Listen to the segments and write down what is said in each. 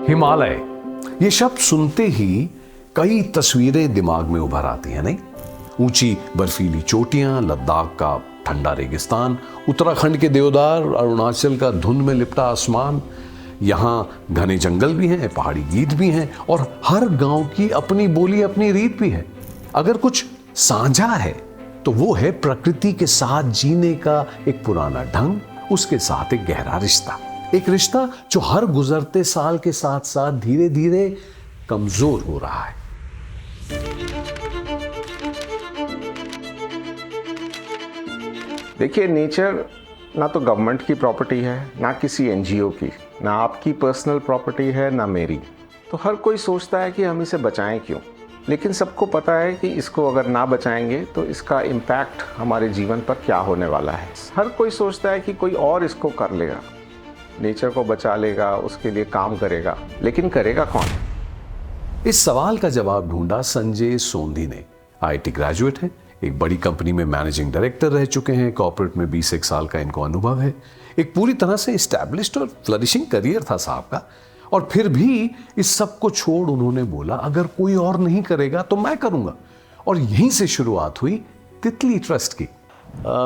हिमालय, ये शब्द सुनते ही कई तस्वीरें दिमाग में उभर आती हैं, नहीं? ऊंची बर्फीली चोटियां, लद्दाख का ठंडा रेगिस्तान, उत्तराखंड के देवदार, अरुणाचल का धुंध में लिपटा आसमान। यहाँ घने जंगल भी हैं, पहाड़ी गीत भी हैं और हर गांव की अपनी बोली, अपनी रीत भी है। अगर कुछ साझा है तो वो है प्रकृति के साथ जीने का एक पुराना ढंग, उसके साथ एक गहरा रिश्ता। एक रिश्ता जो हर गुजरते साल के साथ साथ धीरे धीरे कमजोर हो रहा है। देखिए, नेचर ना तो गवर्नमेंट की प्रॉपर्टी है, ना किसी एनजीओ की, ना आपकी पर्सनल प्रॉपर्टी है, ना मेरी। तो हर कोई सोचता है कि हम इसे बचाएं क्यों, लेकिन सबको पता है कि इसको अगर ना बचाएंगे तो इसका इम्पैक्ट हमारे जीवन पर क्या होने वाला है। हर कोई सोचता है कि कोई और इसको कर लेगा, नेचर को बचा लेगा, उसके लिए काम करेगा, लेकिन करेगा कौन? इस सवाल का जवाब ढूंढा संजय सोंधी ने। आईआईटी ग्रेजुएट है, एक बड़ी कंपनी में मैनेजिंग डायरेक्टर रह चुके हैं, कॉर्पोरेट में 21 साल का इनको अनुभव है। एक पूरी तरह से एस्टैब्लिश्ड और फ्लरिशिंग करियर था साहब का, और फिर भी इस सब को छोड़ उन्होंने बोला अगर कोई और नहीं करेगा तो मैं करूंगा। और यहीं से शुरुआत हुई तितली ट्रस्ट की।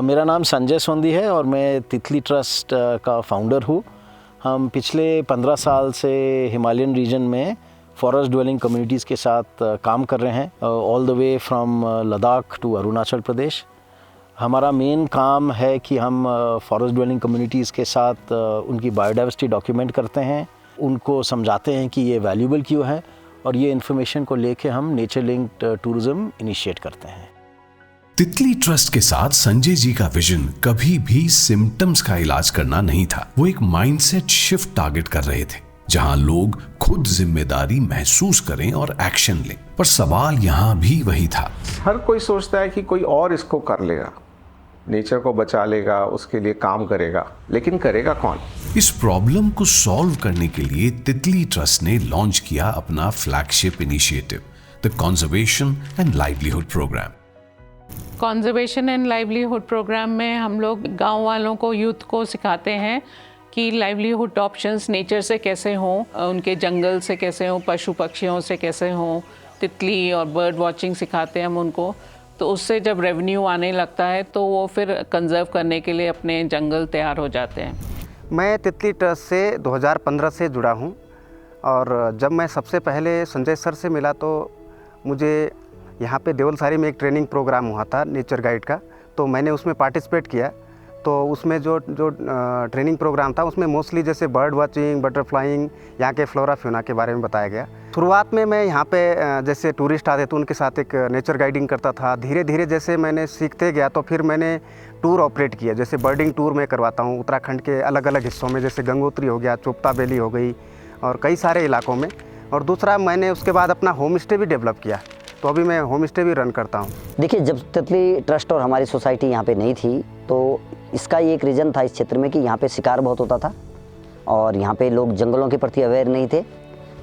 मेरा नाम संजय सोंधी है और मैं तितली ट्रस्ट का फाउंडर हूँ। हम पिछले 15 साल से हिमालयन रीजन में फॉरेस्ट ड्वेलिंग कम्युनिटीज़ के साथ काम कर रहे हैं, all the way from Ladakh to Arunachal Pradesh. हमारा मेन काम है कि हम फॉरेस्ट ड्वेलिंग कम्युनिटीज़ के साथ उनकी बायोडाइवर्सिटी डॉक्यूमेंट करते हैं, उनको समझाते हैं कि ये वैल्यूबल क्यों है, और ये इन्फॉर्मेशन को लेके हम नेचर लिंक्ड टूरिज्म इनिशिएट करते हैं। तितली ट्रस्ट के साथ संजय जी का विजन कभी भी सिम्टम्स का इलाज करना नहीं था। वो एक माइंडसेट शिफ्ट टारगेट कर रहे थे, जहां लोग खुद जिम्मेदारी महसूस करें और एक्शन लें। पर सवाल यहां भी वही था। हर कोई सोचता है कि कोई और इसको कर लेगा, नेचर को बचा लेगा, उसके लिए काम करेगा, लेकिन करेगा कौन? इस प्रॉब्लम को सॉल्व करने के लिए तितली ट्रस्ट ने लॉन्च किया अपना flagship initiative, the conservation and livelihood program. Conservation and livelihood program में हम लोग गांव वालों को, यूथ को सिखाते हैं कि लाइवलीहुड ऑप्शंस नेचर से कैसे हों, उनके जंगल से कैसे हों, पशु पक्षियों से कैसे हों, तितली और बर्ड वॉचिंग सिखाते हैं हम उनको। तो उससे जब रेवेन्यू आने लगता है तो वो फिर कंजर्व करने के लिए अपने जंगल तैयार हो जाते हैं। मैं तितली ट्रस्ट से 2015 से जुड़ा हूँ, और जब मैं सबसे पहले संजय सर से मिला तो मुझे यहाँ पे देवलसारी में एक ट्रेनिंग प्रोग्राम हुआ था नेचर गाइड का, तो मैंने उसमें पार्टिसिपेट किया। तो उसमें जो ट्रेनिंग प्रोग्राम था उसमें मोस्टली जैसे बर्ड वॉचिंग, बटरफ्लाइंग, यहाँ के फ्लोरा फ्यूना के बारे में बताया गया। शुरुआत में मैं यहाँ पे जैसे टूरिस्ट आते तो उनके साथ एक नेचर गाइडिंग करता था। धीरे धीरे जैसे मैंने सीखते गया तो फिर मैंने टूर ऑपरेट किया। जैसे बर्डिंग टूर मैं करवाता हूँ उत्तराखंड के अलग अलग हिस्सों में, जैसे गंगोत्री हो गया, चोपता वैली हो गई, और कई सारे इलाकों में। और दूसरा मैंने उसके बाद अपना होम स्टे भी डेवलप किया, तो अभी मैं होम स्टे भी रन करता हूँ। देखिए, जब तितली ट्रस्ट और हमारी सोसाइटी यहाँ पे नहीं थी तो इसका ये एक रीज़न था इस क्षेत्र में कि यहाँ पे शिकार बहुत होता था और यहाँ पे लोग जंगलों के प्रति अवेयर नहीं थे।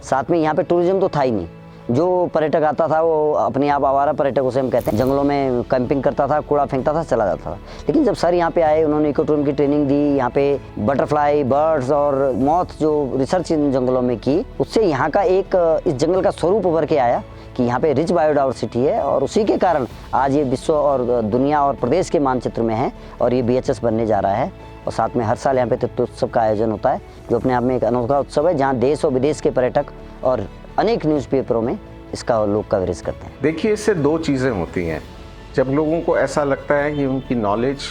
साथ में यहाँ पे टूरिज्म तो था ही नहीं। जो पर्यटक आता था वो अपने आप आवारा पर्यटक उसे हम कहते हैं, जंगलों में कैंपिंग करता था, कूड़ा फेंकता था, चला जाता था। लेकिन जब सर यहाँ पे आए, उन्होंने इको टूरिज्म की ट्रेनिंग दी, यहाँ पे बटरफ्लाई, बर्ड्स और मॉथ जो रिसर्च इन जंगलों में की, उससे यहाँ का एक इस जंगल का स्वरूप उभर के आया कि यहाँ पे रिच बायोडाइवर्सिटी है, और उसी के कारण आज ये विश्व और दुनिया और प्रदेश के मानचित्र में है और ये BHS बनने जा रहा है। और साथ में हर साल यहाँ पे तितली उत्सव का आयोजन होता है, जो अपने आप में एक अनोखा उत्सव है, जहाँ देश और विदेश के पर्यटक और अनेक न्यूज़पेपरों में इसका लोग कवरेज करते हैं। देखिए, इससे दो चीज़ें होती हैं। जब लोगों को ऐसा लगता है कि उनकी नॉलेज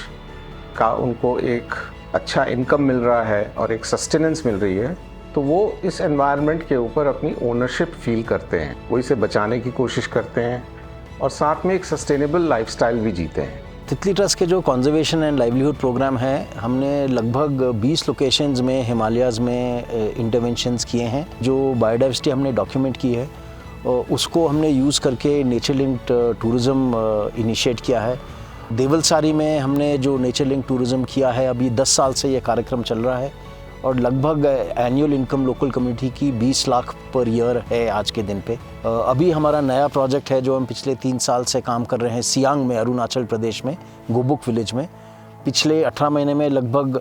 का उनको एक अच्छा इनकम मिल रहा है और एक सस्टेनेंस मिल रही है, तो वो इस एनवायरनमेंट के ऊपर अपनी ओनरशिप फील करते हैं, वो इसे बचाने की कोशिश करते हैं और साथ में एक सस्टेनेबल लाइफस्टाइल भी जीते हैं। तितली ट्रस्ट के जो कंजर्वेशन एंड लाइवलीहुड प्रोग्राम है, हमने लगभग 20 लोकेशंस में हिमालयाज़ में इंटरवेंशंस किए हैं। जो बायोडाइवर्सिटी हमने डॉक्यूमेंट की है उसको हमने यूज़ करके नेचर लिंक्ड टूरिज़्म इनिशिएट किया है। देवलसारी में हमने जो नेचर लिंक्ड टूरिज़्म किया है, अभी 10 साल से ये कार्यक्रम चल रहा है और लगभग एनुअल इनकम लोकल कम्युनिटी की 20 लाख पर ईयर है आज के दिन पे। अभी हमारा नया प्रोजेक्ट है जो हम पिछले 3 साल से काम कर रहे हैं सियांग में, अरुणाचल प्रदेश में, गोबुक विलेज में। पिछले 18 महीने में लगभग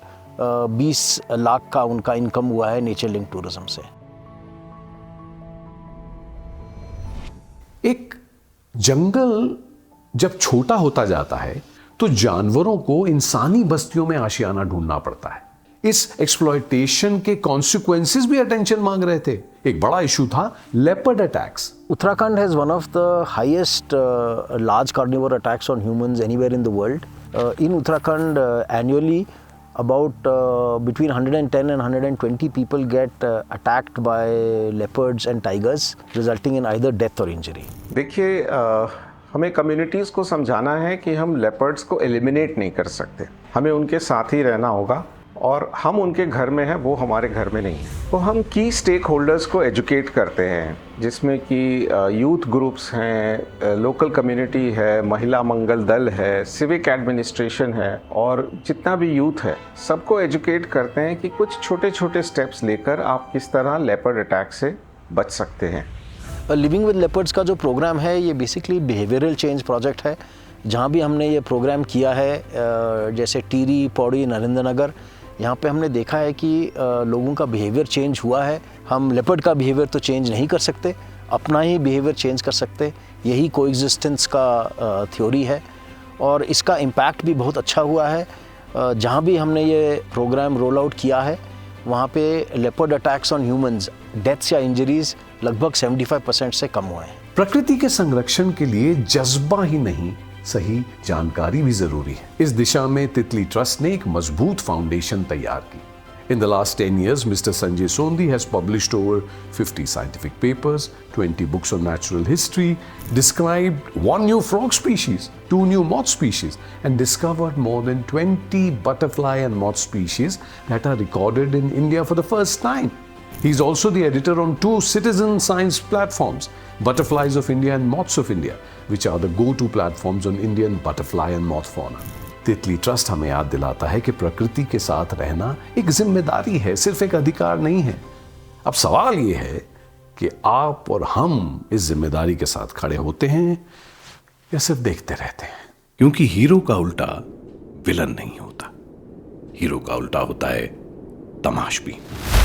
20 लाख का उनका इनकम हुआ है नेचर लिंक टूरिज्म से। एक जंगल जब छोटा होता जाता है तो जानवरों को इंसानी बस्तियों में आशियाना ढूंढना पड़ता है। इस एक्सप्लॉयटेशन के कॉन्सिक्वेंसेस भी अटेंशन मांग रहे थे। एक बड़ा इशू था leopard attacks. Uttarakhand has one of the highest large carnivore attacks on humans anywhere in the world. In Uttarakhand, annually, about between 110 and 120 people get attacked by leopards and tigers, resulting in either death or injury. देखिए, हमें communities को समझाना है कि हम leopards को eliminate नहीं कर सकते, हमें उनके साथ ही रहना होगा और हम उनके घर में हैं, वो हमारे घर में नहीं है। तो हम की स्टेक होल्डर्स को एजुकेट करते हैं, जिसमें कि यूथ ग्रुप्स हैं, लोकल कम्युनिटी है, महिला मंगल दल है, सिविक एडमिनिस्ट्रेशन है और जितना भी यूथ है, सबको एजुकेट करते हैं कि कुछ छोटे छोटे स्टेप्स लेकर आप किस तरह लेपर्ड अटैक से बच सकते हैं। लिविंग विद लेपर्ड्स का जो प्रोग्राम है ये बेसिकली बिहेवियरल चेंज प्रोजेक्ट है। जहाँ भी हमने ये प्रोग्राम किया है, जैसे टिहरी, पौड़ी, नरेंद्र नगर, यहाँ पे हमने देखा है कि लोगों का बिहेवियर चेंज हुआ है। हम लेपर्ड का बिहेवियर तो चेंज नहीं कर सकते, अपना ही बिहेवियर चेंज कर सकते। यही कोएग्जिस्टेंस का थ्योरी है और इसका इम्पैक्ट भी बहुत अच्छा हुआ है। जहाँ भी हमने ये प्रोग्राम रोल आउट किया है वहाँ पे leopard attacks on humans, deaths या इंजरीज लगभग 75% से कम हुए हैं। प्रकृति के संरक्षण के लिए जज्बा ही नहीं, सही जानकारी भी जरूरी है। इस दिशा में तितली ट्रस्ट ने एक मजबूत फाउंडेशन तैयार की। In the last 10 years, Mr. Sanjay Sondhi has published over 50 scientific papers, 20 books on natural history, described 1 new frog species, 2 new moth species, and discovered more than 20 butterfly and moth species that are recorded in India for the first time. He's also the editor on 2 citizen science platforms, Butterflies of India and Moths of India, which are the go-to platforms on Indian butterfly and moth fauna. तितली trust हमें याद दिलाता है कि प्रकृति के साथ रहना एक जिम्मेदारी है, सिर्फ एक अधिकार नहीं है। अब सवाल यह है कि आप और हम इस जिम्मेदारी के साथ खड़े होते हैं या सिर्फ देखते रहते हैं। क्योंकि हीरो का उल्टा विलन नहीं होता, हीरो का उल्टा होता है तमाशबीन।